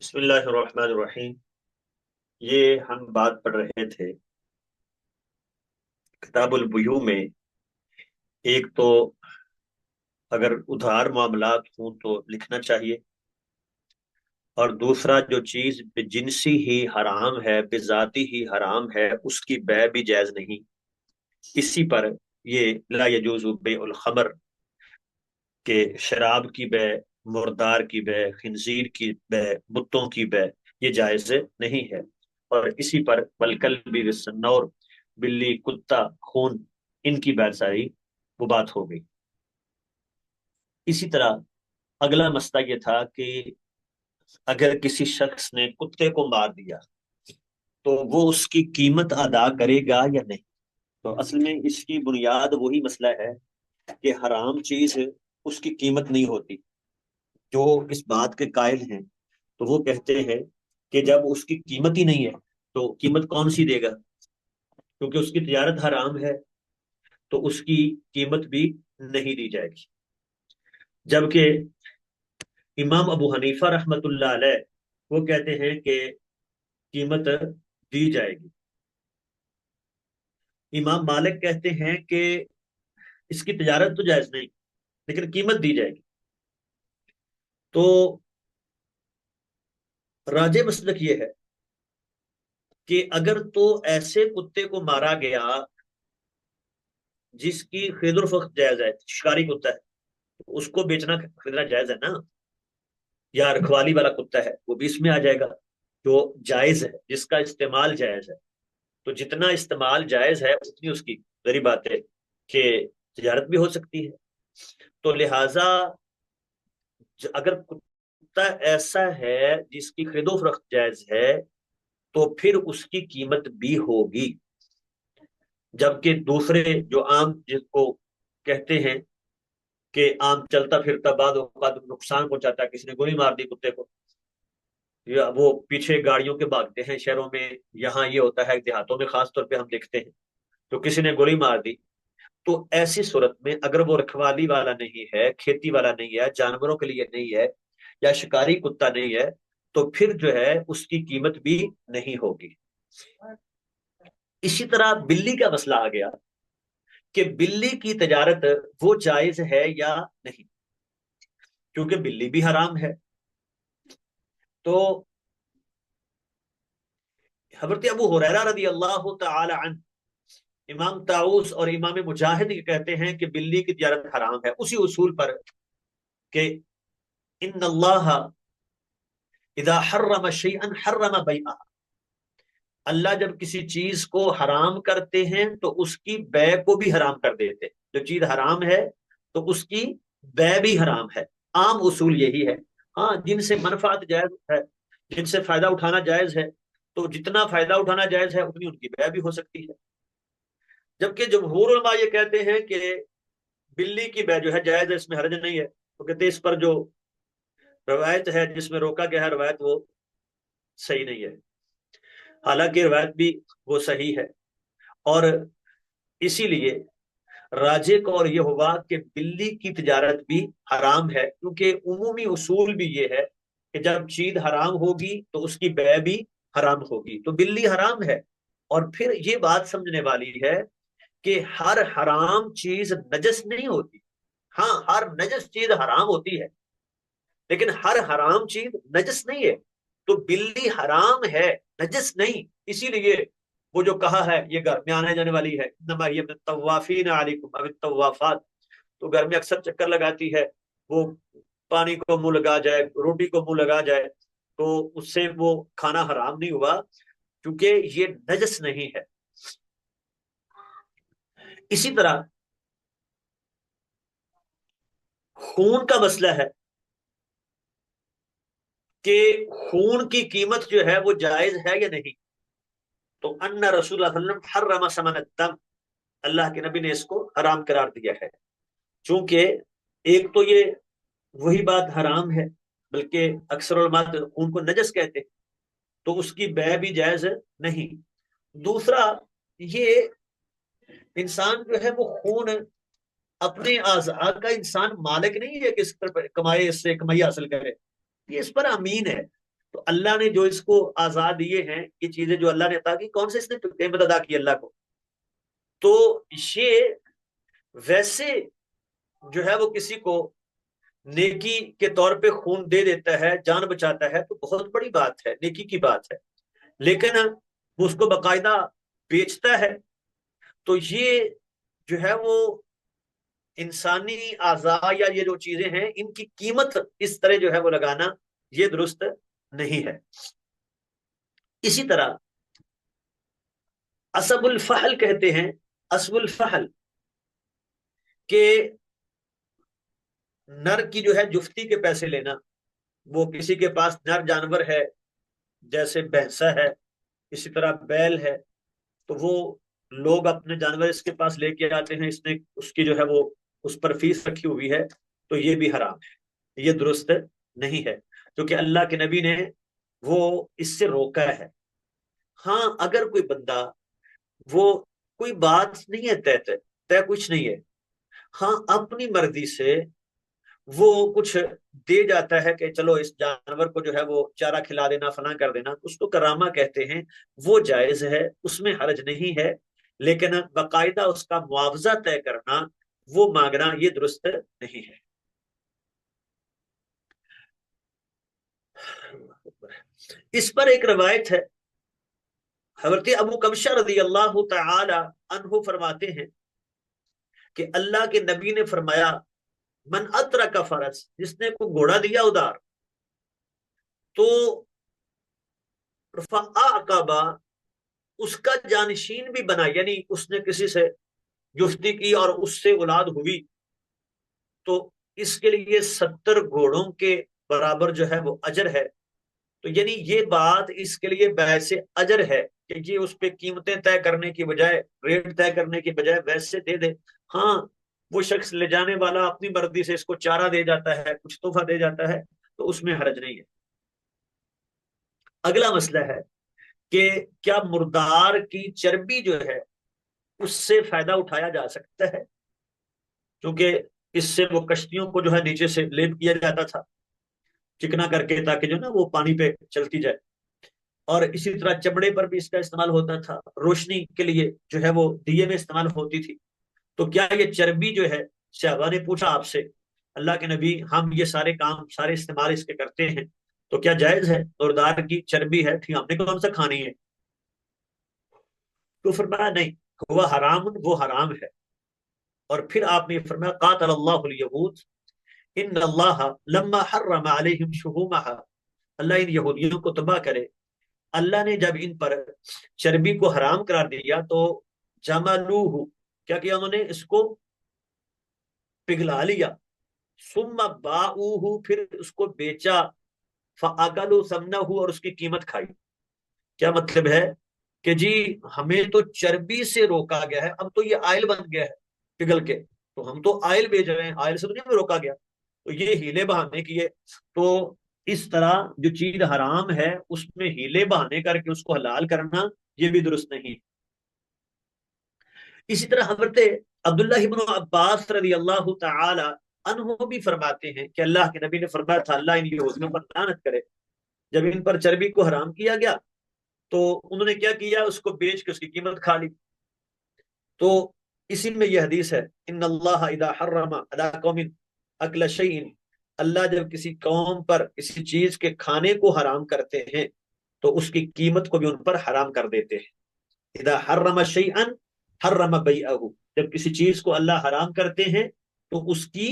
بسم اللہ الرحمن الرحیم۔ یہ ہم بات پڑھ رہے تھے کتاب البیوع میں۔ ایک تو اگر ادھار معاملات ہوں تو لکھنا چاہیے، اور دوسرا جو چیز بجنسی ہی حرام ہے، بذاتی ہی حرام ہے، اس کی بیع بھی جائز نہیں۔ اسی پر یہ لا یجوز بیع الخمر، کہ شراب کی بیع، مردار کی بیع، خنزیر کی بیع، بتوں کی بیع یہ جائز نہیں ہے۔ اور اسی پر والکلب والصنور، بلی، کتا، خون، ان کی بیع ساری وہ بات ہو گئی۔ اسی طرح اگلا مسئلہ یہ تھا کہ اگر کسی شخص نے کتے کو مار دیا تو وہ اس کی قیمت ادا کرے گا یا نہیں۔ تو اصل میں اس کی بنیاد وہی مسئلہ ہے کہ حرام چیز اس کی قیمت نہیں ہوتی۔ جو اس بات کے قائل ہیں تو وہ کہتے ہیں کہ جب اس کی قیمت ہی نہیں ہے تو قیمت کون سی دے گا، کیونکہ اس کی تجارت حرام ہے تو اس کی قیمت بھی نہیں دی جائے گی۔ جبکہ امام ابو حنیفہ رحمت اللہ علیہ وہ کہتے ہیں کہ قیمت دی جائے گی۔ امام مالک کہتے ہیں کہ اس کی تجارت تو جائز نہیں لیکن قیمت دی جائے گی۔ تو راجح مسلک یہ ہے کہ اگر تو ایسے کتے کو مارا گیا جس کی خرید و فروخت جائز ہے، شکاری کتا ہے، تو اس کو بیچنا خریدنا جائز ہے نا، یا رکھوالی والا کتا ہے وہ بھی اس میں آ جائے گا، جو جائز ہے، جس کا استعمال جائز ہے۔ تو جتنا استعمال جائز ہے اتنی اس کی ظاہری بات ہے کہ تجارت بھی ہو سکتی ہے۔ تو لہٰذا اگر کتا ایسا ہے جس کی خرید و فروخت جائز ہے تو پھر اس کی قیمت بھی ہوگی۔ جبکہ دوسرے جو عام جس کو کہتے ہیں کہ عام چلتا پھرتا بعض اوقات نقصان پہنچاتا ہے، کسی نے گولی مار دی کتے کو، یا وہ پیچھے گاڑیوں کے بھاگتے ہیں شہروں میں، یہاں یہ ہوتا ہے دیہاتوں میں خاص طور پہ ہم دیکھتے ہیں، تو کسی نے گولی مار دی، تو ایسی صورت میں اگر وہ رکھوالی والا نہیں ہے، کھیتی والا نہیں ہے، جانوروں کے لیے نہیں ہے، یا شکاری کتا نہیں ہے، تو پھر جو ہے اس کی قیمت بھی نہیں ہوگی۔ اسی طرح بلی کا مسئلہ آ گیا کہ بلی کی تجارت وہ جائز ہے یا نہیں، کیونکہ بلی بھی حرام ہے۔ تو حضرت ابو ہریرہ رضی اللہ تعالی عنہ، امام طاؤس اور امام مجاہد یہ کہتے ہیں کہ بلی کی تجارت حرام ہے، اسی اصول پر کہ ان اللہ اذا حرم شیئا حرم بیعہ، اللہ جب کسی چیز کو حرام کرتے ہیں تو اس کی بیع کو بھی حرام کر دیتے ہیں۔ جو چیز حرام ہے تو اس کی بیع بھی حرام ہے۔ عام اصول یہی ہے۔ ہاں، جن سے منفعت جائز ہے، جن سے فائدہ اٹھانا جائز ہے، تو جتنا فائدہ اٹھانا جائز ہے اتنی ان کی بیع بھی ہو سکتی ہے۔ جبکہ جمہور علماء یہ کہتے ہیں کہ بلی کی بیع جو ہے جائز ہے، اس میں حرج نہیں ہے۔ تو کہتے ہیں اس پر جو روایت ہے جس میں روکا گیا ہے روایت وہ صحیح نہیں ہے، حالانکہ روایت بھی وہ صحیح ہے۔ اور اسی لیے راجے کو اور یہ ہوا کہ بلی کی تجارت بھی حرام ہے، کیونکہ عمومی اصول بھی یہ ہے کہ جب چیز حرام ہوگی تو اس کی بیع بھی حرام ہوگی، تو بلی حرام ہے۔ اور پھر یہ بات سمجھنے والی ہے کہ ہر حرام چیز نجس نہیں ہوتی۔ ہاں، ہر نجس چیز حرام ہوتی ہے لیکن ہر حرام چیز نجس نہیں ہے۔ تو بلی حرام ہے، نجس نہیں۔ اسی لیے وہ جو کہا ہے یہ گھر میں آنے جانے والی ہے، انما ہی من الطوافین علیکم او الطوافات، تو گھر میں اکثر چکر لگاتی ہے، وہ پانی کو منہ لگا جائے، روٹی کو منہ لگا جائے، تو اس سے وہ کھانا حرام نہیں ہوا کیونکہ یہ نجس نہیں ہے۔ اسی طرح خون کا مسئلہ ہے کہ خون کی قیمت جو ہے وہ جائز ہے یا نہیں۔ تو ان رسول اللہ صلی اللہ علیہ وسلم حرم ثمن الدم، اللہ کے نبی نے اس کو حرام قرار دیا ہے، چونکہ ایک تو یہ وہی بات حرام ہے، بلکہ اکثر علماء خون کو نجس کہتے ہیں، تو اس کی بیع بھی جائز نہیں۔ دوسرا، یہ انسان جو ہے وہ خون اپنے اعضاء کا انسان مالک نہیں ہے کہ اس پر کمائے، اس سے کمائی حاصل کرے، یہ اس پر امین ہے۔ تو اللہ نے جو اس کو آزاد دیے ہیں، یہ چیزیں جو اللہ نے عطا کی، کون سے اس نے قیمت ادا کی اللہ کو؟ تو یہ ویسے جو ہے وہ کسی کو نیکی کے طور پہ خون دے دیتا ہے، جان بچاتا ہے، تو بہت بڑی بات ہے، نیکی کی بات ہے، لیکن وہ اس کو باقاعدہ بیچتا ہے، تو یہ جو ہے وہ انسانی اعضاء یا یہ جو چیزیں ہیں ان کی قیمت اس طرح جو ہے وہ لگانا یہ درست نہیں ہے۔ اسی طرح اسب الفحل کہتے ہیں، اسب الفحل کہ نر کی جو ہے جفتی کے پیسے لینا، وہ کسی کے پاس نر جانور ہے جیسے بھینسا ہے، اسی طرح بیل ہے، تو وہ لوگ اپنے جانور اس کے پاس لے کے آتے ہیں، اس نے اس کی جو ہے وہ اس پر فیس رکھی ہوئی ہے، تو یہ بھی حرام ہے، یہ درست نہیں ہے، کیونکہ اللہ کے نبی نے وہ اس سے روکا ہے۔ ہاں اگر کوئی بندہ وہ کوئی بات نہیں ہے، طے کچھ نہیں ہے، ہاں اپنی مرضی سے وہ کچھ دے جاتا ہے کہ چلو اس جانور کو جو ہے وہ چارہ کھلا دینا، فلاں کر دینا، اس کو کرامہ کہتے ہیں، وہ جائز ہے، اس میں حرج نہیں ہے، لیکن باقاعدہ اس کا معاوضہ طے کرنا، وہ مانگنا، یہ درست نہیں ہے۔ اس پر ایک روایت ہے، حضرت ابو کبشہ رضی اللہ تعالی عنہ فرماتے ہیں کہ اللہ کے نبی نے فرمایا، من اترک فرس، جس نے کو گھوڑا دیا ادار، تو فعاقبہ، اس کا جانشین بھی بنا، یعنی اس نے کسی سے جفتی کی اور اس سے اولاد ہوئی، تو اس کے لیے 70 گھوڑوں کے برابر جو ہے وہ اجر ہے، تو یعنی یہ بات اس کے لیے باعث اجر ہے کہ یہ اس پہ قیمتیں طے کرنے کی بجائے، ریٹ طے کرنے کی بجائے ویسے دے دے۔ ہاں وہ شخص لے جانے والا اپنی مرضی سے اس کو چارہ دے جاتا ہے، کچھ تحفہ دے جاتا ہے، تو اس میں حرج نہیں ہے۔ اگلا مسئلہ ہے کہ کیا مردار کی چربی جو ہے اس سے فائدہ اٹھایا جا سکتا ہے؟ کیونکہ اس سے وہ کشتیوں کو جو ہے نیچے سے لیپ کیا جاتا تھا چکنا کر کے، تاکہ جو نا وہ پانی پہ چلتی جائے، اور اسی طرح چمڑے پر بھی اس کا استعمال ہوتا تھا، روشنی کے لیے جو ہے وہ دیے میں استعمال ہوتی تھی، تو کیا یہ چربی جو ہے، صحابہ نے پوچھا آپ سے، اللہ کے نبی ہم یہ سارے کام، سارے استعمال اس کے کرتے ہیں، تو کیا جائز ہے؟ مردار کی چربی ہے، ٹھیک، ہم نے کون سا کھانی ہے؟ تو فرمایا نہیں، وہ حرام، وہ حرام ہے۔ اور پھر آپ نے فرمایا قاتل اللہ الیہود ان اللہ لما حرم علیہم شحومها، اللہ ان یہودیوں کو تباہ کرے، اللہ نے جب ان پر چربی کو حرام قرار دیا تو جملوہ، کیا کیا انہوں نے؟ اس کو پگھلا لیا، ثم باؤہ، پھر اس کو بیچا، فاکلوا ثمنہ، اور اس کی قیمت کھائی۔ کیا مطلب ہے کہ جی ہمیں تو چربی سے روکا گیا ہے، اب تو یہ آئل بن گیا ہے پگھل کے، تو ہم تو آئل بیچ رہے ہیں، آئل سے تو نہیں ہمیں روکا گیا، تو یہ ہیلے بہانے کیے، تو اس طرح جو چیز حرام ہے اس میں ہیلے بہانے کر کے اس کو حلال کرنا، یہ بھی درست نہیں۔ اسی طرح حضرت عبداللہ ابن عباس رضی اللہ تعالی عنہ بھی فرماتے ہیں کہ اللہ کے نبی نے فرمایا تھا، اللہ ان یہودیوں پر لعنت کرے، جب ان پر چربی کو حرام کیا گیا تو انہوں نے کیا کیا؟ اس کو بیچ کے اس کی قیمت کھا لی۔ تو اسی میں یہ حدیث ہے، ان اللہ اذا حرم علی قوم اکل شیء، اللہ جب کسی قوم پر کسی چیز کے کھانے کو حرام کرتے ہیں تو اس کی قیمت کو بھی ان پر حرام کر دیتے ہیں۔ اذا حرم شیئا حرم بیعہ، جب کسی چیز کو اللہ حرام کرتے ہیں تو اس کی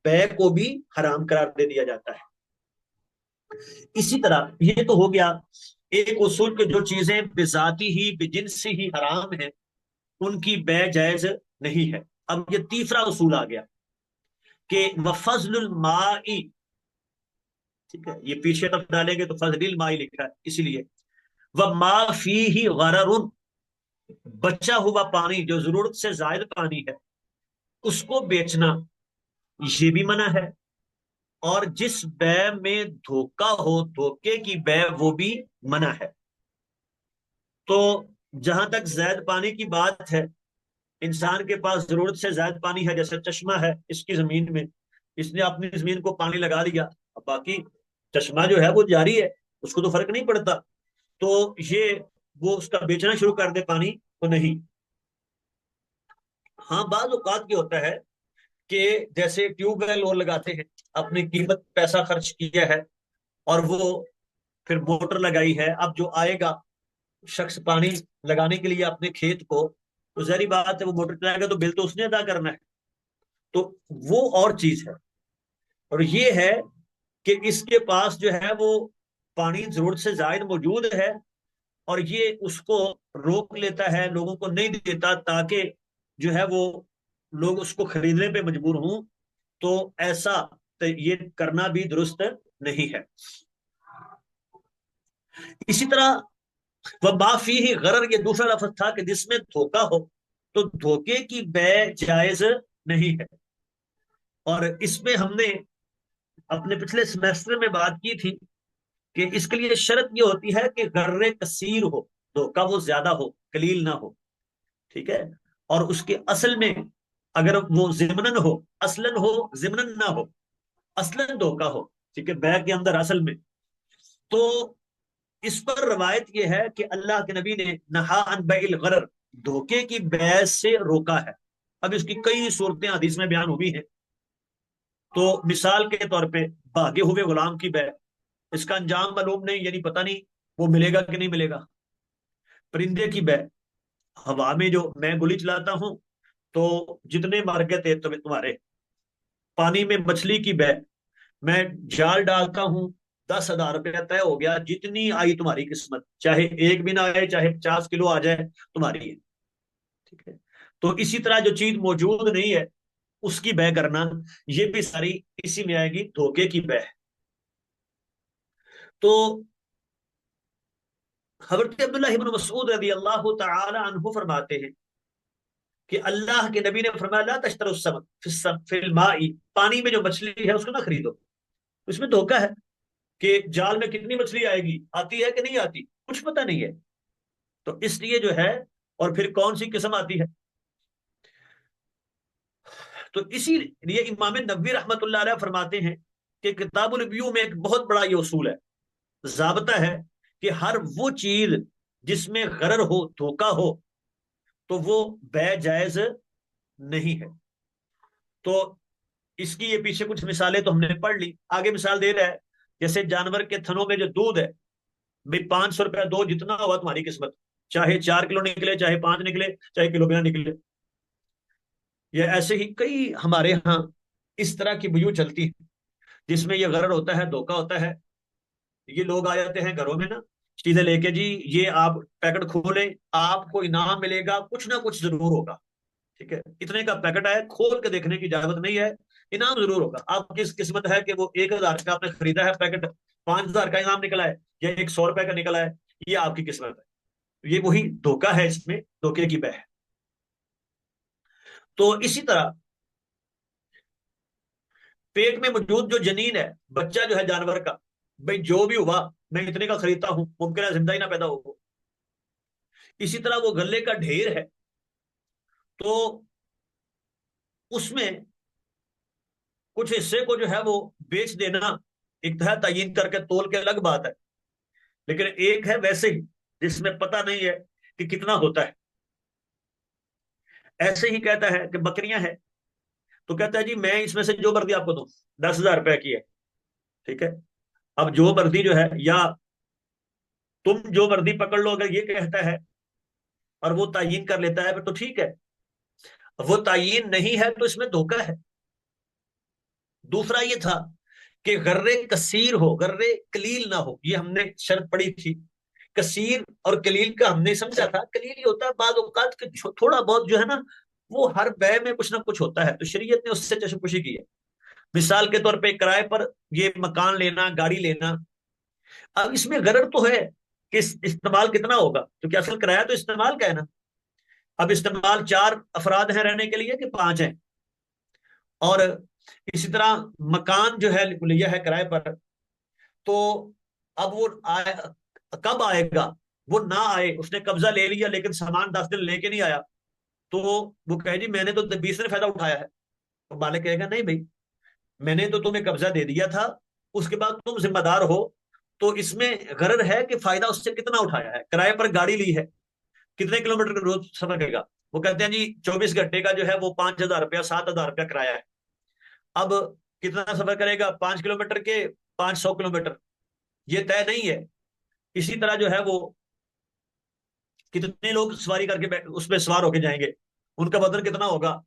بیع کو بھی حرام قرار دے دیا جاتا ہے۔ اسی طرح یہ تو ہو گیا ایک اصول کہ جو چیزیں بذاتی ہی بجنسی ہی حرام ہیں ان کی بیع جائز نہیں ہے۔ اب یہ تیسرا اصول آ گیا کہ وفضل الماء، ٹھیک ہے، یہ پیچھے تک ڈالیں گے تو فضل الماء لکھا ہے، اسی لیے وما فیہ غرر، بچا ہوا پانی جو ضرورت سے زائد پانی ہے اس کو بیچنا، یہ بھی منع ہے، اور جس بے میں دھوکہ ہو، دھوکے کی بے، وہ بھی منع ہے۔ تو جہاں تک زائد پانی کی بات ہے، انسان کے پاس ضرورت سے زائد پانی ہے، جیسے چشمہ ہے اس کی زمین میں، اس نے اپنی زمین کو پانی لگا دیا، اب باقی چشمہ جو ہے وہ جاری ہے، اس کو تو فرق نہیں پڑتا، تو یہ وہ اس کا بیچنا شروع کر دے پانی تو نہیں۔ ہاں بعض اوقات یہ ہوتا ہے کہ جیسے ٹیوب ویل وہ لگاتے ہیں، اپنی قیمت پیسہ خرچ کیا ہے، اور وہ پھر موٹر لگائی ہے، اب جو آئے گا شخص پانی لگانے کے لیے اپنے کھیت کو، تو ظاہری بات ہے وہ موٹر چلائے گا تو بل تو اس نے ادا کرنا ہے، تو وہ اور چیز ہے۔ اور یہ ہے کہ اس کے پاس جو ہے وہ پانی ضرورت سے زائد موجود ہے، اور یہ اس کو روک لیتا ہے، لوگوں کو نہیں دیتا تاکہ جو ہے وہ لوگ اس کو خریدنے پہ مجبور ہوں، تو ایسا یہ کرنا بھی درست نہیں ہے۔ اسی طرح وہ معافی ہی غرر، یہ دوسرا لفظ تھا کہ جس میں دھوکا ہو، تو دھوکے کی بے جائز نہیں ہے۔ اور اس میں ہم نے اپنے پچھلے سیمیسٹر میں بات کی تھی کہ اس کے لیے شرط یہ ہوتی ہے کہ غرر کثیر ہو، دھوکا وہ زیادہ ہو، قلیل نہ ہو، ٹھیک ہے، اور اس کے اصل میں اگر وہ ضمنن ہو، اصلاً ہو ضمنن نہ ہو، اصلاً دھوکا ہو، ٹھیک ہے، بے کے اندر اصل میں، تو اس پر روایت یہ ہے کہ اللہ کے نبی نے نہا عن بیع الغرر، دھوکے کی بیع سے روکا ہے۔ اب اس کی کئی صورتیں حدیث میں بیان ہوئی ہیں، تو مثال کے طور پہ بھاگے ہوئے غلام کی بیع، اس کا انجام معلوم نہیں، یعنی پتہ نہیں وہ ملے گا کہ نہیں ملے گا۔ پرندے کی بیع، ہوا میں جو میں گولی چلاتا ہوں تو جتنے مار گئے تھے تمہارے۔ پانی میں مچھلی کی بیع، میں جال ڈالتا ہوں، 10,000 روپیہ طے ہو گیا، جتنی آئی تمہاری قسمت، چاہے ایک بھی نہ آئے چاہے 50 کلو آ جائے تمہاری ہے، ٹھیک ہے۔ تو اسی طرح جو چیز موجود نہیں ہے اس کی بے کرنا، یہ بھی ساری اسی میں آئے گی، دھوکے کی بے۔ تو حضرت عبداللہ ابن مسعود رضی اللہ تعالی عنہ فرماتے ہیں کہ اللہ کے نبی نے فرمایا لا تشتروا السمک فی الماء، پانی میں جو مچھلی ہے اس کو نہ خریدو، اس میں دھوکا ہے کہ جال میں کتنی مچھلی آئے گی، آتی ہے کہ نہیں آتی، کچھ پتہ نہیں ہے، تو اس لیے جو ہے، اور پھر کون سی قسم آتی ہے۔ تو اسی لیے امام نبوی رحمت اللہ علیہ فرماتے ہیں کہ کتاب البیوع میں ایک بہت بڑا یہ اصول ہے، ضابطہ ہے، کہ ہر وہ چیز جس میں غرر ہو، دھوکا ہو، تو وہ بے جائز نہیں ہے۔ تو اس کی یہ پیچھے کچھ مثالیں تو ہم نے پڑھ لی، آگے مثال دے رہا ہے، جیسے جانور کے تھنوں میں جو دودھ ہے، بھائی 500 روپیہ دو، جتنا ہوا تمہاری قسمت، چاہے 4 کلو نکلے چاہے 5 نکلے چاہے کلو بھی نہ نکلے۔ یہ ایسے ہی کئی ہمارے ہاں اس طرح کی بیوع چلتی ہے جس میں یہ غرر ہوتا ہے، دھوکا ہوتا ہے۔ یہ لوگ آ جاتے ہیں گھروں میں نا چیزیں لے کے، جی یہ آپ پیکٹ کھولیں، آپ کو انعام ملے گا، کچھ نہ کچھ ضرور ہوگا، ٹھیک ہے، اتنے کا پیکٹ آئے، کھول کے دیکھنے کی اجازت نہیں ہے، انعام ضرور ہوگا۔ آپ کی قسمت ہے کہ وہ 1,000 کا آپ نے خریدا ہے پیکٹ، 5,000 کا انعام نکلا ہے یا 100 روپے کا نکلا ہے، یہ آپ کی قسمت ہے، یہ وہی دھوکا ہے، اس میں دھوکے کی بہ ہے۔ تو اسی طرح پیٹ میں موجود جو جنین ہے، بچہ جو ہے جانور کا، بھائی جو بھی ہوا میں اتنے کا خریدتا ہوں، ممکن ہے زندہ ہی نہ پیدا ہو۔ اسی طرح وہ غلے کا ڈھیر ہے، تو اس میں کچھ حصے کو جو ہے وہ بیچ دینا ایک ہے، تعین کر کے تول کے الگ بات ہے، لیکن ایک ہے ویسے ہی جس میں پتہ نہیں ہے کہ کتنا ہوتا ہے۔ ایسے ہی کہتا ہے کہ بکریاں ہیں، تو کہتا ہے جی میں اس میں سے جو مردی آپ کو دوں، 10,000 روپے کی ہے، ٹھیک ہے، اب جو مردی جو ہے، یا تم جو مردی پکڑ لو، اگر یہ کہتا ہے اور وہ تعین کر لیتا ہے پھر تو ٹھیک ہے، وہ تعین نہیں ہے تو اس میں دھوکا ہے۔ دوسرا یہ تھا کہ غرے کثیر ہو، غرے کلیل نہ ہو، یہ ہم نے شرط پڑی تھی۔ کثیر اور کلیل کا ہم نے سمجھا تھا، کلیل یہ ہوتا ہے بعض اوقات کہ تھوڑا بہت جو ہے نا وہ ہر بے میں کچھ نہ کچھ ہوتا ہے، تو شریعت نے اس سے چشم پوشی کی ہے۔ مثال کے طور پہ کرائے پر یہ مکان لینا، گاڑی لینا، اب اس میں غرر تو ہے کہ استعمال کتنا ہوگا، کیونکہ اصل کرایہ تو استعمال کا ہے نا۔ اب استعمال 4 افراد ہیں رہنے کے لیے کہ 5 ہیں، اور اسی طرح مکان جو ہے لیا ہے کرائے پر، تو اب وہ کب آئے گا، وہ نہ آئے، اس نے قبضہ لے لیا لیکن سامان 10 دن لے کے نہیں آیا، تو وہ کہے جی میں نے تو 20 دن فائدہ اٹھایا ہے، تو مالک کہے گا نہیں بھائی، میں نے تو تمہیں قبضہ دے دیا تھا، اس کے بعد تم ذمہ دار ہو، تو اس میں غرض ہے کہ فائدہ اس سے کتنا اٹھایا ہے. کرائے پر گاڑی لی ہے, کتنے کلومیٹر کا روز سفر کرے گا؟ وہ کہتے ہیں جی 24 گھنٹے کا جو ہے وہ 5,000 روپیہ 7,000 روپیہ کرایہ ہے. اب کتنا سفر کرے گا؟ 5 کلومیٹر کے 500 کلومیٹر, یہ طے نہیں ہے. اسی طرح جو ہے وہ کتنے لوگ سواری کر کے اس پہ سوار ہو کے جائیں گے, ان کا وزن کتنا ہوگا,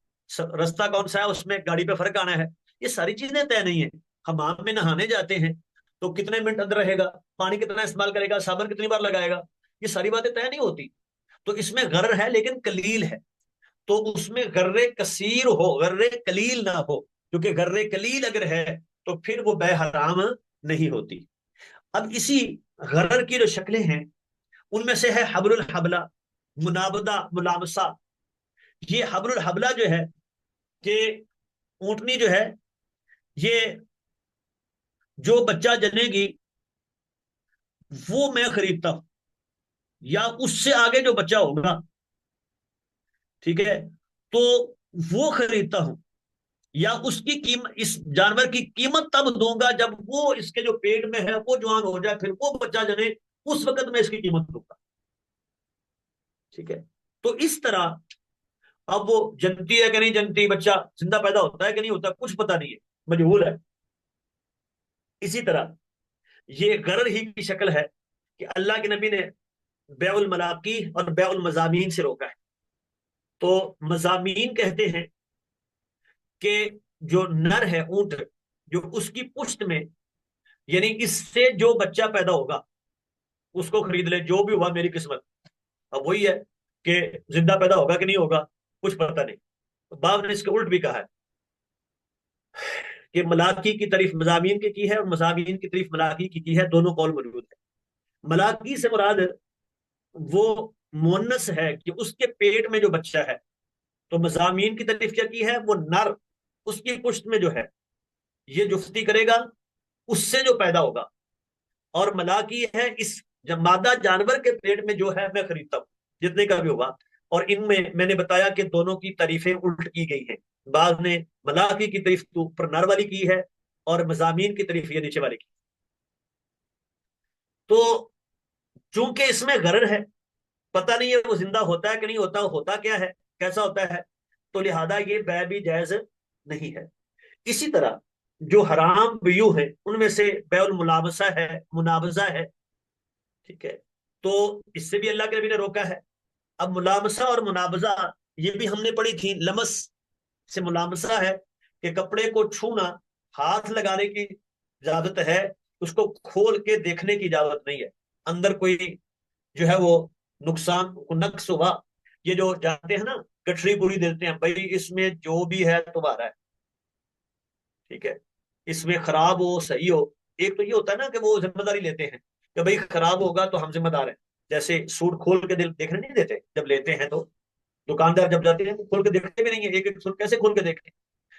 رستہ کون سا ہے, اس میں گاڑی پہ فرق آنا ہے. یہ ساری چیزیں طے نہیں ہے. حمام میں نہانے جاتے ہیں تو کتنے منٹ اندر رہے گا, پانی کتنا استعمال کرے گا, صابن کتنی بار لگائے گا, یہ ساری باتیں طے نہیں ہوتی. تو اس میں غرر ہے لیکن کلیل ہے. تو اس میں غرے کثیر ہو, غرے کلیل نہ ہو, کیونکہ غرے کلیل اگر ہے تو پھر وہ بے حرام نہیں ہوتی. اب اسی غرر کی جو شکلیں ہیں ان میں سے ہے حبر الحبلہ, منابدہ, ملامسہ. یہ حبر الحبلہ جو ہے کہ اونٹنی جو ہے یہ جو بچہ جنے گی وہ میں خریدتا ہوں, یا اس سے آگے جو بچہ ہوگا, ٹھیک ہے, تو وہ خریدتا ہوں, یا اس کی قیمت, اس جانور کی قیمت تب دوں گا جب وہ اس کے جو پیٹ میں ہے وہ جوان ہو جائے, پھر وہ بچہ جنے, اس وقت میں اس کی قیمت دوں گا. ٹھیک ہے. تو اس طرح اب وہ جنتی ہے کہ نہیں جنتی, بچہ زندہ پیدا ہوتا ہے کہ نہیں ہوتا, کچھ پتہ نہیں ہے, مجہول ہے. اسی طرح یہ غرر ہی کی شکل ہے کہ اللہ کے نبی نے بیع الملاقی اور بیع المزامین سے روکا ہے. تو مزامین کہتے ہیں کہ جو نر ہے اونٹ, جو اس کی پشت میں, یعنی اس سے جو بچہ پیدا ہوگا اس کو خرید لے, جو بھی ہوا میری قسمت. اب وہی ہے کہ زندہ پیدا ہوگا کہ نہیں ہوگا کچھ پتہ نہیں. بعض نے اس کے الٹ بھی کہا ہے کہ ملاقی کی تعریف مضامین کی ہے اور مضامین کی تعریف ملاقی کی ہے, دونوں قول موجود ہے. ملاقی سے مراد وہ مونس ہے کہ اس کے پیٹ میں جو بچہ ہے, تو مضامین کی تعریف کیا کی ہے, وہ نر اس کی پشت میں جو ہے یہ جفتی کرے گا اس سے جو پیدا ہوگا. اور ملاقی ہے اس مادہ جانور کے پیٹ میں جو ہے میں خریدتا ہوں جتنے کا بھی ہوگا. اور ان میں نے بتایا کہ دونوں کی تعریفیں الٹ کی گئی ہیں. بعض نے ملاقی کی تعریف تو اوپر نر والی کی ہے اور مضامین کی تعریف یہ نیچے والی کی. تو چونکہ اس میں غرر ہے, پتہ نہیں ہے وہ زندہ ہوتا ہے کہ نہیں ہوتا, ہوتا کیا ہے, کیسا ہوتا ہے, تو لہذا یہ بیع بھی جائز نہیں ہے. اسی طرح جو حرام بیو ہے ان میں سے بیع الملامسہ ہے, منابضہ ہے. ٹھیک ہے. تو اس سے بھی اللہ کے نبی نے روکا ہے. اب ملامسہ اور منابضہ یہ بھی ہم نے پڑھی تھی. لمس سے ملامسہ ہے کہ کپڑے کو چھونا, ہاتھ لگانے کی اجازت ہے, اس کو کھول کے دیکھنے کی اجازت نہیں ہے. اندر کوئی جو ہے وہ نقصان نقص ہوا, یہ جو جانتے ہیں نا گٹھری پوری دیتے ہیں, بھائی اس میں جو بھی ہے تمہارا ہے. ٹھیک ہے. اس میں خراب ہو صحیح ہو, ایک تو یہ ہوتا ہے نا کہ وہ ذمہ داری لیتے ہیں کہ بھائی خراب ہوگا تو ہم ذمہ دار ہیں. جیسے سوٹ کھول کے دیکھنے نہیں دیتے, جب لیتے ہیں تو دکاندار جب جاتے ہیں تو کھول کے دیکھتے بھی نہیں ہے, ایک ایک سوٹ کیسے کھول کے دیکھیں.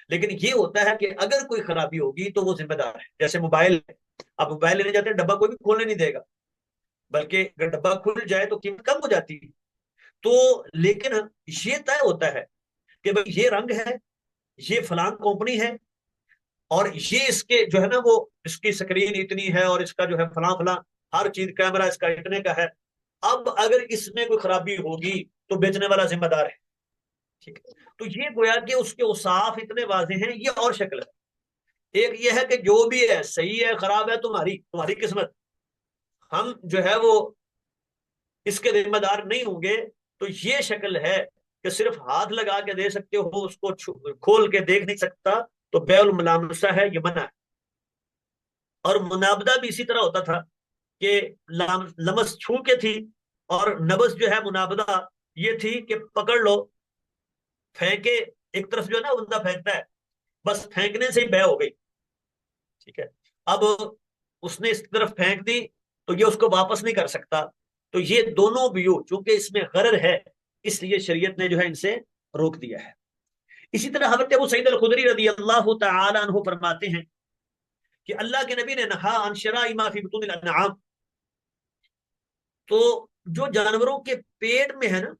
لیکن یہ ہوتا ہے کہ اگر کوئی خرابی ہوگی تو وہ ذمہ دار ہے. جیسے موبائل ہے, آپ موبائل لینے جاتے ہیں, ڈبہ کوئی بھی کھولنے نہیں دے گا, بلکہ اگر ڈبہ کھل جائے تو قیمت کم ہو جاتی ہے. تو لیکن یہ طے ہوتا ہے کہ بھائی یہ رنگ ہے, یہ فلان کمپنی ہے, اور یہ اس کے جو ہے نا وہ اس کی سکرین اتنی ہے, اور اس کا جو ہے فلاں فلاں ہر چیز, کیمرہ اس کا اتنے کا ہے. اب اگر اس میں کوئی خرابی ہوگی تو بیچنے والا ذمہ دار ہے. ٹھیک ہے. تو یہ گویا کہ اس کے اوصاف اتنے واضح ہیں. یہ اور شکل ہے. ایک یہ ہے کہ جو بھی ہے صحیح ہے خراب ہے تمہاری قسمت, ہم جو ہے وہ اس کے ذمہ دار نہیں ہوں گے. تو یہ شکل ہے کہ صرف ہاتھ لگا کے دے سکتے ہو, اس کو کھول کے دیکھ نہیں سکتا, تو بیع الملامسہ ہے, یہ منع ہے. اور منابدہ بھی اسی طرح ہوتا تھا کہ لمس چھو کے تھی, اور نبس جو ہے منابدہ یہ تھی کہ پکڑ لو, پھینکے, ایک طرف جو ہے نا بندہ پھینکتا ہے, بس پھینکنے سے ہی بیع ہو گئی. ٹھیک ہے. اب اس نے اس طرف پھینک دی تو یہ اس کو واپس نہیں کر سکتا. تو یہ دونوں بیو چونکہ اس میں غرر ہے, اس لیے شریعت نے جو ہے ان سے روک دیا ہے. اسی طرح حضرت ابو سعید الخدری رضی اللہ تعالی عنہ فرماتے ہیں کہ اللہ کے نبی نے نہا عن شراء ما فی بطون الانعام. تو جو جانوروں کے پیٹ میں ہے نا,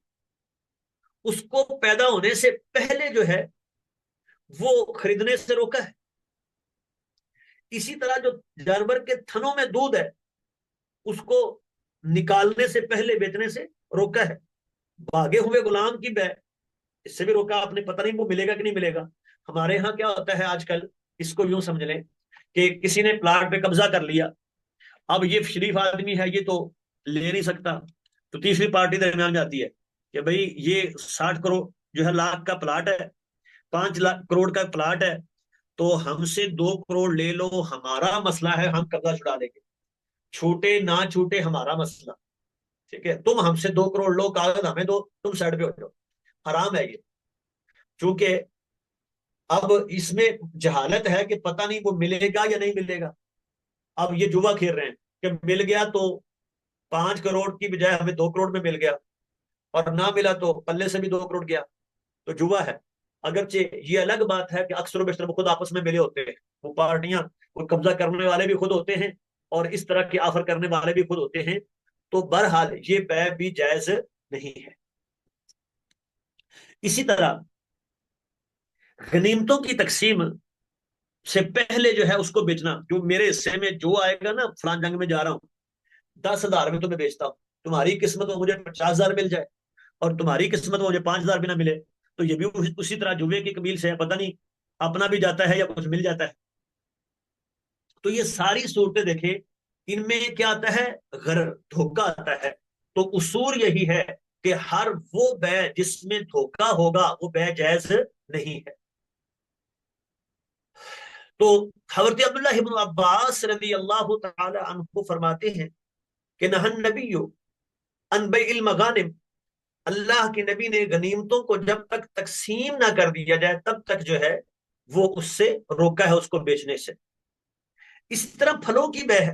اس کو پیدا ہونے سے پہلے جو ہے وہ خریدنے سے روکا ہے. اسی طرح جو جانور کے تھنوں میں دودھ ہے اس کو نکالنے سے پہلے بیچنے سے روکا ہے. بھاگے ہوئے غلام کی بے، اس سے بھی روکا آپ نے. پتہ نہیں وہ ملے گا کہ نہیں ملے گا. ہمارے ہاں کیا ہوتا ہے آج کل، اس کو یوں سمجھ لیں کہ کسی نے پلاٹ پہ قبضہ کر لیا، اب یہ شریف آدمی ہے، یہ تو لے نہیں سکتا، تو تیسری پارٹی درمیان میں آتی ہے کہ بھئی یہ 60 کروڑ جو ہے لاکھ کا پلاٹ ہے، 5 لاکھ کروڑ کا پلاٹ ہے، تو ہم سے 2 کروڑ لے لو، ہمارا مسئلہ ہے، ہم قبضہ چھڑا دیں گے، چھوٹے نہ چھوٹے ہمارا مسئلہ. ٹھیک ہے، تم ہم سے 2 کروڑ لو، کاغذ ہمیں دو، تم سائڈ پہ ہو جاؤ. حرام ہے یہ. چونکہ اب اس میں جہالت ہے کہ پتہ نہیں وہ ملے گا یا نہیں ملے گا. اب یہ جوا کھیل رہے ہیں کہ مل گیا تو 5 کروڑ کی بجائے ہمیں 2 کروڑ میں مل گیا، اور نہ ملا تو پلے سے بھی 2 کروڑ گیا. تو جوا ہے. اگرچہ یہ الگ بات ہے کہ اکثر و بیشتر وہ خود آپس میں ملے ہوتے ہیں، وہ پارٹیاں، وہ قبضہ کرنے والے بھی خود ہوتے ہیں اور اس طرح کے آفر کرنے والے بھی خود ہوتے ہیں. تو بہرحال یہ بیع بھی جائز نہیں ہے. اسی طرح غنیمتوں کی تقسیم سے پہلے جو ہے اس کو بیچنا، جو میرے حصے میں جو آئے گا نا، فلان جنگ میں جا رہا ہوں، 10,000 میں تمہیں بیچتا ہوں، تمہاری قسمت میں مجھے 50,000 مل جائے اور تمہاری قسمت میں مجھے 5,000 بھی نہ ملے، تو یہ بھی اسی طرح جوے کی قبیل سے ہے. پتہ نہیں اپنا بھی جاتا ہے یا کچھ مل جاتا ہے. تو یہ ساری صورتیں دیکھیں، ان میں کیا آتا ہے؟ غرر، دھوکہ آتا ہے. تو اصول یہی ہے کہ ہر وہ بیع جس میں دھوکہ ہوگا وہ بیع جائز نہیں ہے. تو حضرت عبداللہ ابن عباس رضی اللہ تعالی عنہ فرماتے ہیں کہ نہن نبی ان بیع المغانم، اللہ کے نبی نے غنیمتوں کو جب تک تقسیم نہ کر دیا جائے تب تک جو ہے وہ اس سے روکا ہے، اس کو بیچنے سے. اس طرح پھلوں کی بے ہے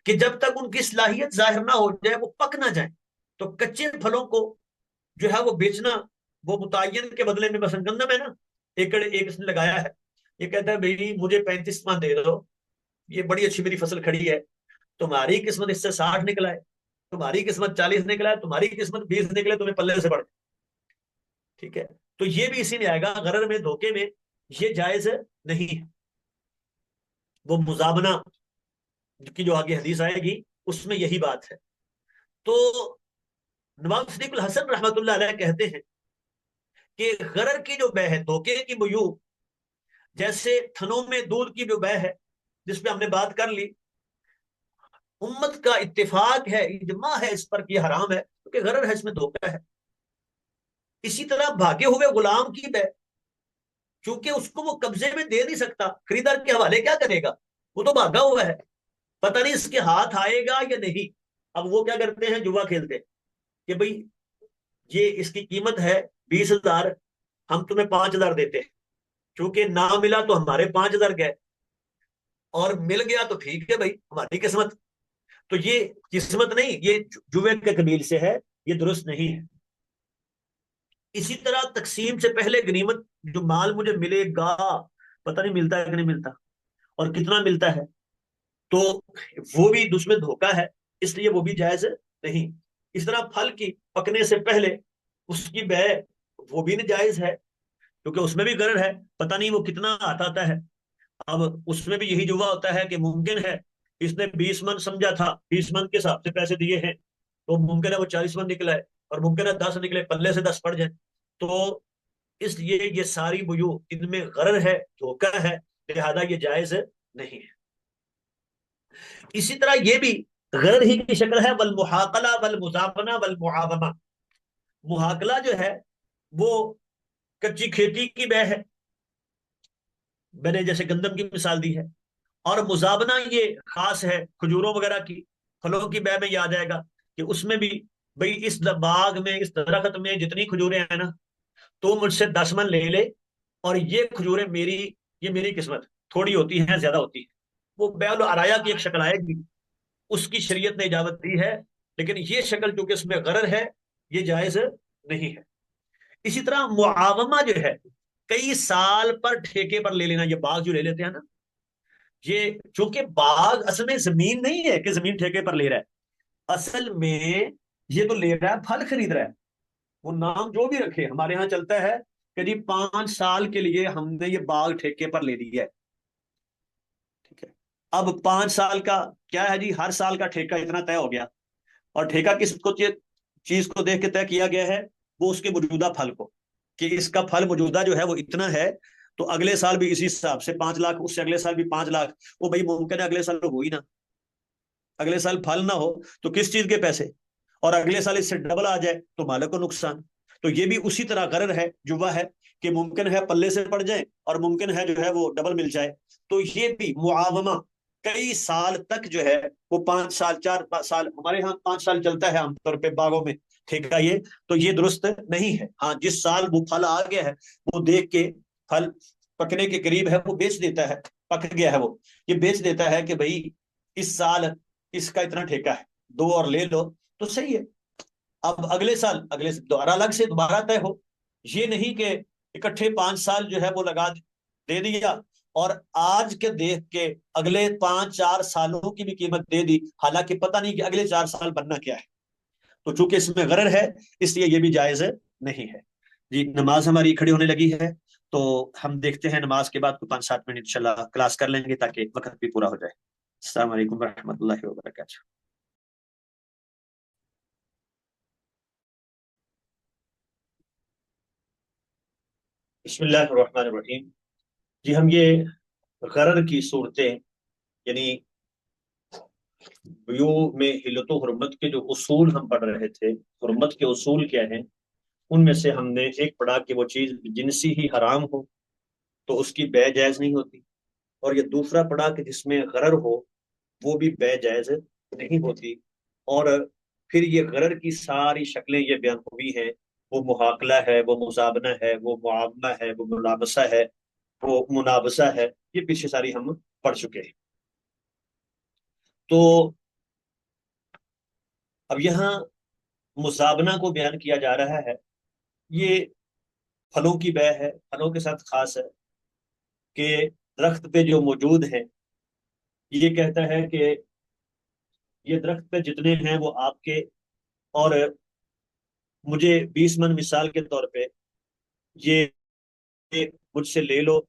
کہ جب تک ان کی صلاحیت ظاہر نہ ہو جائے، وہ پک نہ جائیں، تو کچے پھلوں کو جو ہے وہ بیچنا، وہ متعین کے بدلے میں مثلا گندم ہے نا، ایکڑ ایک اس نے لگایا ہے، یہ کہتا ہے بھائی مجھے 35 من دے دو، یہ بڑی اچھی میری فصل کھڑی ہے، تمہاری قسمت اس سے 60 نکلا ہے، تمہاری قسمت 40 نکلا ہے، تمہاری قسمت 20 نکلے، تمہیں پلے سے بڑھ. ٹھیک ہے، تو یہ بھی اسی میں آئے گا، غرر میں، دھوکے میں، یہ جائز نہیں ہے. وہ مزابنہ کی جو آگے حدیث آئے گی اس میں یہی بات ہے. تو نواب صدیق الحسن رحمت اللہ علیہ کہتے ہیں کہ غرر کی جو بے ہے، دھوکے کی بیوع، جیسے تھنوں میں دودھ کی جو بے ہے جس پہ ہم نے بات کر لی، امت کا اتفاق ہے، اجماع ہے اس پر کہ یہ حرام ہے کیونکہ غرر ہے، اس میں دھوکہ ہے. اسی طرح بھاگے ہوئے غلام کی بے، چونکہ اس کو وہ قبضے میں دے نہیں سکتا، خریدار کے حوالے کیا کرے گا، وہ تو بھاگا ہوا ہے، پتہ نہیں اس کے ہاتھ آئے گا یا نہیں. اب وہ کیا کرتے ہیں؟ جوا کھیلتے کہ بھئی یہ اس کی قیمت ہے 20,000، ہم تمہیں 5,000 دیتے ہیں، چونکہ نہ ملا تو ہمارے 5,000 گئے، اور مل گیا تو ٹھیک ہے بھائی، ہماری قسمت. تو یہ قسمت نہیں، یہ جوے کے قبیل سے ہے، یہ درست نہیں ہے. اسی طرح تقسیم سے پہلے غنیمت، جو مال مجھے ملے گا، پتہ نہیں ملتا ہے کہ نہیں ملتا اور کتنا ملتا ہے، تو وہ بھی اس میں دھوکہ ہے، اس لیے وہ بھی جائز نہیں. اس طرح پھل کی پکنے سے پہلے اس کی بے، وہ بھی ناجائز ہے کیونکہ اس میں بھی غرر ہے، پتہ نہیں وہ کتنا آتا ہے. اب اس میں بھی یہی جوا ہوتا ہے کہ ممکن ہے اس نے 20 من سمجھا تھا، 20 من کے حساب سے پیسے دیے ہیں، تو ممکن ہے وہ 40 من نکلا ہے، اور ممکن ہے 10 نکلے، پلے سے 10 پڑ جائیں. تو اس لیے یہ ساری بیوع ان میں غرر ہے، دھوکہ ہے، لہذا یہ جائز نہیں ہے. اسی طرح یہ بھی غرر ہی کی شکل ہے، والمحاقلہ والمزابنہ والمعاومہ. محاقلہ جو ہے وہ کچی کھیتی کی بے ہے، میں نے جیسے گندم کی مثال دی ہے، اور مزابنہ یہ خاص ہے کھجوروں وغیرہ کی، پھلوں کی بے میں یہ آ جائے گا کہ اس میں بھی بھئی اس باغ میں، اس درخت میں جتنی کھجوریں ہیں نا، تو مجھ سے 10 من لے لے، اور یہ کھجوریں میری، یہ میری قسمت، تھوڑی ہوتی ہیں زیادہ ہوتی ہے. وہ بیع العرایا کی ایک شکل آئے گی، اس کی شریعت نے اجازت دی ہے، لیکن یہ شکل چونکہ اس میں غرر ہے، یہ جائز نہیں ہے. اسی طرح معاومہ جو ہے، کئی سال پر ٹھیکے پر لے لینا، یہ باغ جو لے لیتے ہیں نا، یہ چونکہ باغ اصل میں زمین نہیں ہے کہ زمین ٹھیکے پر لے رہا ہے، اصل میں یہ تو لے رہا ہے، پھل خرید رہا ہے. وہ نام جو بھی رکھے، ہمارے ہاں چلتا ہے کہ جی 5 سال کے لیے ہم نے یہ باغ ٹھیکے پر لے لی ہے. ٹھیک ہے، اب 5 سال کا کیا ہے جی، ہر سال کا ٹھیکہ اتنا طے ہو گیا، اور ٹھیکہ کس کو چیز کو دیکھ کے طے کیا گیا ہے؟ وہ اس کے موجودہ پھل کو، کہ اس کا پھل موجودہ جو ہے وہ اتنا ہے، تو اگلے سال بھی اسی حساب سے 5 لاکھ، اس سے اگلے سال بھی 5 لاکھ۔ وہ بھائی ممکن ہے اگلے سال ہو ہی نہ، اگلے سال پھل نہ ہو تو کس چیز کے پیسے، اور اگلے سال اس سے ڈبل آ جائے تو مالک کو نقصان۔ تو یہ بھی اسی طرح غرر ہے، جوا ہے، کہ ممکن ہے پلے سے پڑ جائے اور ممکن ہے جو ہے وہ ڈبل مل جائے۔ تو یہ بھی معاومہ کئی سال تک جو ہے وہ 5 سال 4 سال، ہمارے ہاں 5 سال چلتا ہے عام طور پہ باغوں میں ٹھیکا یہ، تو یہ درست نہیں ہے۔ ہاں جس سال وہ پھل آ گیا ہے وہ دیکھ کے، پھل پکنے کے قریب ہے وہ بیچ دیتا ہے، پک گیا ہے وہ یہ بیچ دیتا ہے کہ بھائی اس سال اس کا اتنا ٹھیکہ ہے، دو اور لے لو تو صحیح ہے۔ اب اگلے دوبارہ الگ سے دوبارہ طے ہو، یہ نہیں کہ اکٹھے 5 سال جو ہے وہ لگا دے دیا اور آج کے دیکھ کے اگلے 5 4 سالوں کی بھی قیمت دے دی، حالانکہ پتہ نہیں کہ اگلے 4 سال بننا کیا ہے۔ تو چونکہ اس میں غرر ہے اس لیے یہ بھی جائز نہیں ہے۔ جی نماز ہماری کھڑی ہونے لگی ہے، تو ہم دیکھتے ہیں نماز کے بعد 5 7 منٹ انشاءاللہ کلاس کر لیں گے تاکہ وقت بھی پورا ہو جائے۔ السلام علیکم ورحمۃ اللہ وبرکاتہ۔ بسم اللہ الرحمن الرحیم۔ جی ہم یہ غرر کی صورتیں، یعنی بیو میں حلت و حرمت کے جو اصول ہم پڑھ رہے تھے، حرمت کے اصول کیا ہیں، ان میں سے ہم نے ایک پڑھا کہ وہ چیز جنسی ہی حرام ہو تو اس کی بے جائز نہیں ہوتی، اور یہ دوسرا پڑھا کہ جس میں غرر ہو وہ بھی بے جائز نہیں ہوتی، اور پھر یہ غرر کی ساری شکلیں یہ بیان ہوئی ہیں، وہ محاکلہ ہے، وہ مزابنہ ہے، وہ معاونہ ہے، وہ ملامسہ ہے، وہ منابسہ ہے، یہ پیچھے ساری ہم پڑھ چکے ہیں۔ تو اب یہاں مزابنہ کو بیان کیا جا رہا ہے، یہ پھلوں کی بے ہے، پھلوں کے ساتھ خاص ہے کہ درخت پہ جو موجود ہیں، یہ کہتا ہے کہ یہ درخت پہ جتنے ہیں وہ آپ کے، اور مجھے 20 من مثال کے طور پہ یہ مجھ سے لے لو،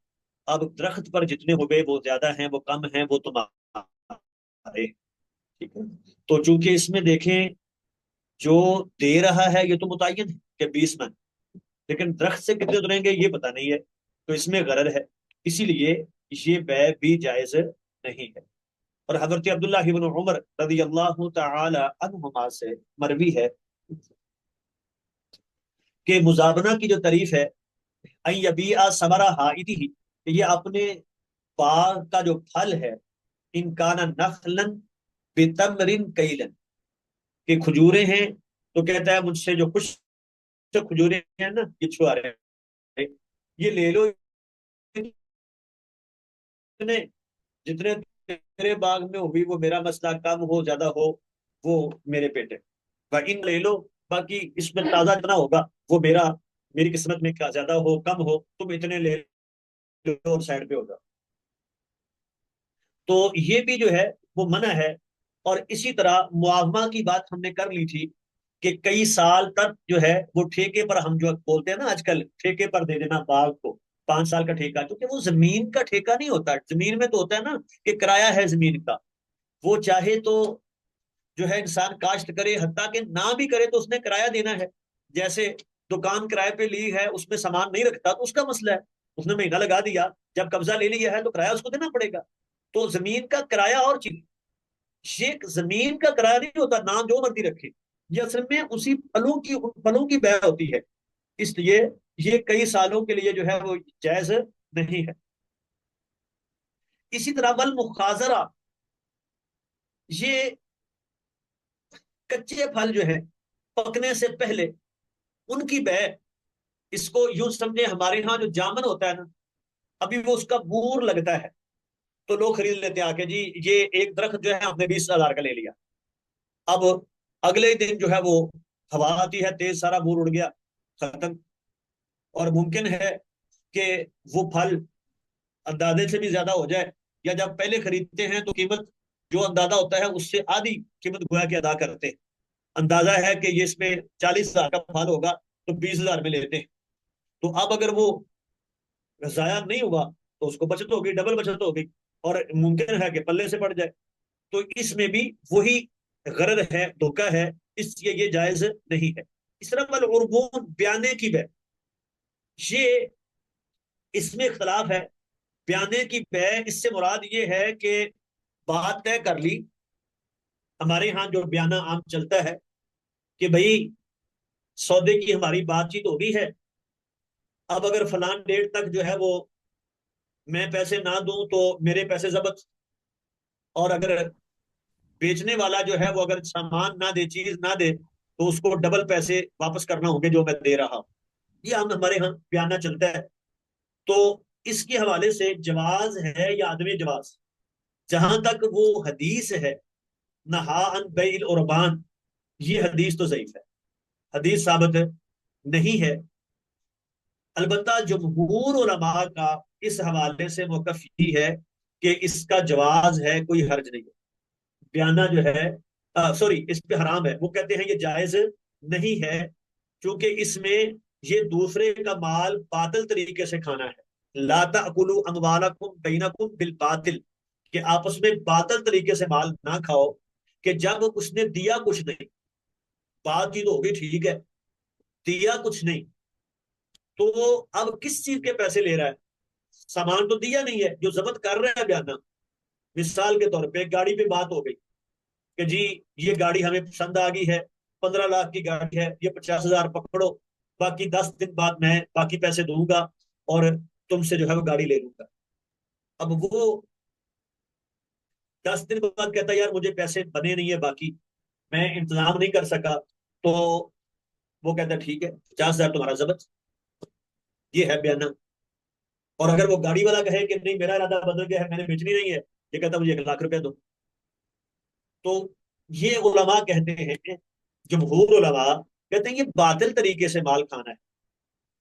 اب درخت پر جتنے ہوئے وہ زیادہ ہیں وہ کم ہیں وہ تمہارے، ٹھیک ہے۔ تو چونکہ اس میں دیکھیں جو دے رہا ہے یہ تو متعین ہے کہ 20 من، لیکن درخت سے کتنے اتریں گے یہ پتہ نہیں ہے، تو اس میں غرر ہے، اسی لیے یہ بے بھی جائز نہیں ہے۔ اور حضرت عبداللہ بن عمر رضی اللہ تعالی عنہما سے مروی ہے کہ مزابنہ کی جو تعریف ہے، ان یبیع ثمر حائطہ، کہ یہ اپنے باغ کا جو پھل ہے، ان کان نخلا بتمر کیلا، کہ کھجوریں ہیں، تو کہتا ہے مجھ سے جو کچھ کھجوریں ہیں نا یہ چھوارے ہیں، یہ لے لو، جتنے جتنے تیرے باغ میں ہوئی وہ میرا مسئلہ، کم ہو زیادہ ہو وہ میرے پیٹے، ان لے لو، باقی اس میں تازہ جتنا ہوگا وہ میری قسمت میں کیا زیادہ ہو کم ہو تم اتنے لے لو اور سائڈ پہ ہوگا۔ تو یہ بھی جو ہے وہ منع ہے۔ اور اسی طرح معاوضہ کی بات ہم نے کر لی تھی کہ کئی سال تک جو ہے وہ ٹھیکے پر، ہم جو بولتے ہیں نا آج کل ٹھیکے پر دے دینا باغ کو، 5 سال کا ٹھیکہ، کیونکہ وہ زمین کا ٹھیکہ نہیں ہوتا، زمین میں تو ہوتا ہے نا کہ کرایہ ہے زمین کا، وہ چاہے تو جو ہے انسان کاشت کرے، حتیٰ کہ نہ بھی کرے تو اس نے کرایہ دینا ہے۔ جیسے دکان کرائے پہ لی ہے، اس میں سامان نہیں رکھتا تو اس کا مسئلہ ہے، اس نے مہینہ لگا دیا، جب قبضہ لے لیا ہے تو کرایہ اس کو دینا پڑے گا۔ تو زمین کا کرایہ اور چیز، یہ زمین کا کرایہ نہیں ہوتا، نام جو مرضی رکھے، یہ اصل میں اسی پھلوں کی بیع ہوتی ہے، اس لیے یہ کئی سالوں کے لیے جو ہے وہ جائز نہیں ہے۔ اسی طرح والمخاضرہ، یہ کچے پھل جو ہیں پکنے سے پہلے ان کی بیع، اس کو یوں سمجھے ہمارے ہاں جو جامن ہوتا ہے نا، ابھی وہ اس کا بور لگتا ہے تو لوگ خرید لیتے ہیں آ کے، جی یہ ایک درخت جو ہے ہم نے 20,000 کا لے لیا، اب اگلے دن جو ہے وہ ہوا آتی ہے تیز، سارا بور اڑ گیا، ختم۔ اور ممکن ہے کہ وہ پھل اندازے سے بھی زیادہ ہو جائے، یا جب پہلے خریدتے ہیں تو قیمت جو اندازہ ہوتا ہے اس سے آدھی قیمت گویا کے ادا کرتے ہیں، اندازہ ہے کہ یہ اس میں 40,000 کا پھل ہوگا تو 20,000 میں لیتے ہیں، تو اب اگر وہ ضائع نہیں ہوا تو اس کو بچت ہوگی، ڈبل بچت ہوگی، اور ممکن ہے کہ پلے سے پڑ جائے، تو اس میں بھی وہی غرر ہے، دھوکہ ہے، اس لیے یہ جائز نہیں ہے۔ اس طرح والعربون بیانے کی بے، یہ اس میں اختلاف ہے۔ بیانے کی بے، اس سے مراد یہ ہے کہ بات طے کر لی، ہمارے ہاں جو بیانہ عام چلتا ہے کہ بھئی سودے کی ہماری بات چیت ہو گئی ہے، اب اگر فلان ڈیٹ تک جو ہے وہ میں پیسے نہ دوں تو میرے پیسے ضبط، اور اگر بیچنے والا جو ہے وہ اگر سامان نہ دے، چیز نہ دے، تو اس کو ڈبل پیسے واپس کرنا ہوں گے جو میں دے رہا ہوں۔ یہ ہم ہمارے ہاں بیانہ چلتا ہے۔ تو اس کے حوالے سے جواز ہے یا عدم جواز، جہاں تک وہ حدیث ہے نہا عن بیع العربان، یہ حدیث تو ضعیف ہے، حدیث ثابت نہیں ہے۔ البتہ جمہور علماء کا اس حوالے سے موقف یہ ہے کہ اس کا جواز ہے، کوئی حرج نہیں ہے۔ بیانہ جو ہے سوری اس پہ حرام ہے، وہ کہتے ہیں یہ جائز نہیں ہے، چونکہ اس میں یہ دوسرے کا مال باطل طریقے سے کھانا ہے۔ لا تأکلوا اموالکم بینکم بالباطل، کہ آپس میں باطل طریقے سے مال نہ کھاؤ، کہ جب اس نے دیا کچھ نہیں، بات چیت ہوگی ٹھیک ہے، دیا کچھ نہیں، تو اب کس چیز کے پیسے لے رہا ہے؟ سامان تو دیا نہیں ہے، جو ضبط کر رہا ہے بیانہ، مثال کے طور پہ گاڑی پہ بات ہو گئی کہ جی یہ گاڑی ہمیں پسند آ گئی ہے، 15 لاکھ کی گاڑی ہے، یہ 50,000 پکڑو، باقی 10 دن بعد میں باقی پیسے دوں گا اور تم سے جو ہے وہ گاڑی لے لوں گا۔ اب وہ 10 دن بعد کہتا ہے یار مجھے پیسے بنے نہیں ہے باقی، میں انتظام نہیں کر سکا، تو وہ کہتا ہے ٹھیک ہے 50,000 تمہارا ضبط، یہ ہے بیانہ۔ اور اگر وہ گاڑی والا کہے کہ نہیں میرا ارادہ بدل گیا ہے، میں نے بیچنی نہیں ہے، یہ کہتا ہے مجھے 1 لاکھ روپے دو، تو یہ علماء کہتے ہیں، جمہور علماء کہتے ہیں یہ باطل طریقے سے مال کھانا ہے۔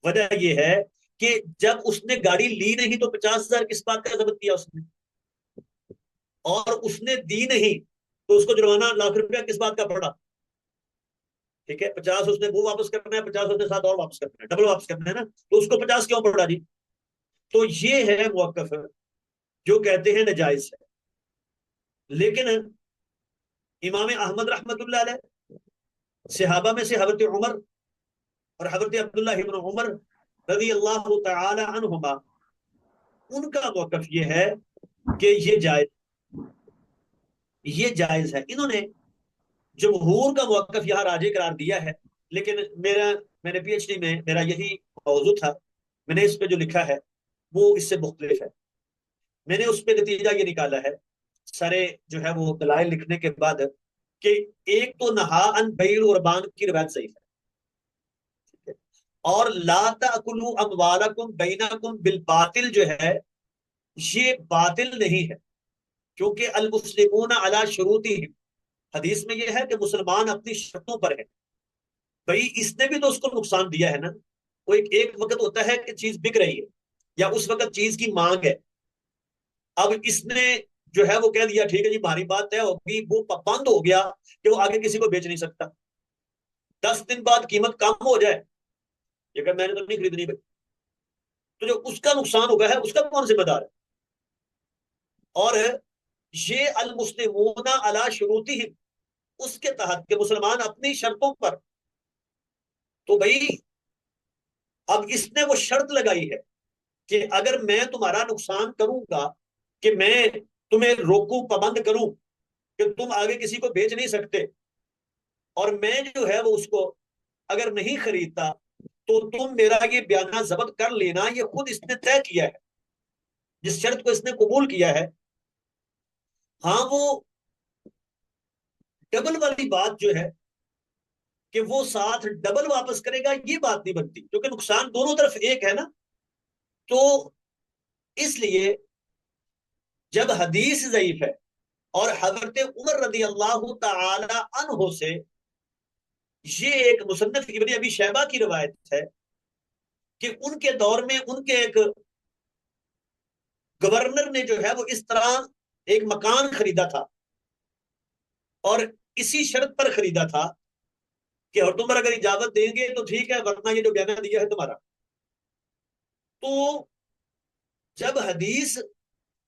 وجہ یہ ہے کہ جب اس نے گاڑی لی نہیں تو 50,000 کس بات کا ضبط کیا اس نے، اور اس نے دی نہیں تو اس کو جرمانہ 1 لاکھ روپیہ کس بات کا پڑا؟ ٹھیک ہے، 50 اس نے وہ واپس کرنا ہے، 50 اس نے ساتھ اور واپس کرنا ہے، ڈبل واپس کرنا ہے نا، تو اس کو 50 کیوں پڑا جی؟ تو یہ ہے موقف جو کہتے ہیں نجائز ہے۔ لیکن امام احمد رحمت اللہ علیہ، صحابہ میں سے حضرت عمر اور حضرت عبداللہ ابن عمر رضی اللہ تعالی عنہما، ان کا موقف یہ ہے کہ یہ جائز ہے۔ انہوں نے جمہور کا موقف یہاں راجے قرار دیا ہے، لیکن میں نے پی ایچ ڈی میں میرا یہی موضوع تھا، میں نے اس پہ جو لکھا ہے وہ اس سے مختلف ہے۔ میں نے اس پہ نتیجہ یہ نکالا ہے سارے جو ہے وہ دلائل لکھنے کے بعد، کہ ایک تو نہا ان بیع القربان کی روایت صحیح ہے، اور لا تأکلوا اموالکم بینکم بالباطل جو ہے یہ باطل نہیں ہے، کیونکہ المسلمون علی شروطہم، حدیث میں یہ ہے کہ مسلمان اپنی شرطوں پر ہے۔ بھئی اس نے بھی تو اس کو نقصان دیا ہے نا، وہ ایک وقت ہوتا ہے کہ چیز بک رہی ہے یا اس وقت چیز کی مانگ ہے، اب اس نے جو ہے وہ کہہ دیا ٹھیک ہے جی ہماری بات طے ہوگی، وہ بند ہو گیا کہ وہ آگے کسی کو بیچ نہیں سکتا، 10 دن بعد قیمت کم ہو جائے، یہ کہ میں نے تو نہیں خریدنی بھائی، تو جو اس کا نقصان ہوگا ہے اس کا کون ذمہ دار ہے؟ اور یہ المسلمون علی شروطہم، اس کے تحت کہ مسلمان اپنی شرطوں پر، تو بھائی اب اس نے وہ شرط لگائی ہے کہ اگر میں تمہارا نقصان کروں گا، کہ میں تمہیں روکوں پابند کروں کہ تم آگے کسی کو بیچ نہیں سکتے، اور میں جو ہے وہ اس کو اگر نہیں خریدتا تو تم میرا یہ بیانہ ضبط کر لینا، یہ خود اس نے طے کیا ہے، جس شرط کو اس نے قبول کیا ہے۔ ہاں وہ ڈبل والی بات جو ہے کہ وہ ساتھ ڈبل واپس کرے گا، یہ بات نہیں بنتی، کیونکہ نقصان دونوں طرف ایک ہے نا۔ تو اس لیے جب حدیث ضعیف ہے اور حضرت عمر رضی اللہ تعالی عنہ سے یہ ایک مصنف ابن ابی شیبہ کی روایت ہے کہ ان کے دور میں ان کے ایک گورنر نے جو ہے وہ اس طرح ایک مکان خریدا تھا، اور اسی شرط پر خریدا تھا کہ اور تم اگر اجازت دیں گے تو ٹھیک ہے، ورنہ یہ جو بیانہ دیا ہے تمہارا۔ تو جب حدیث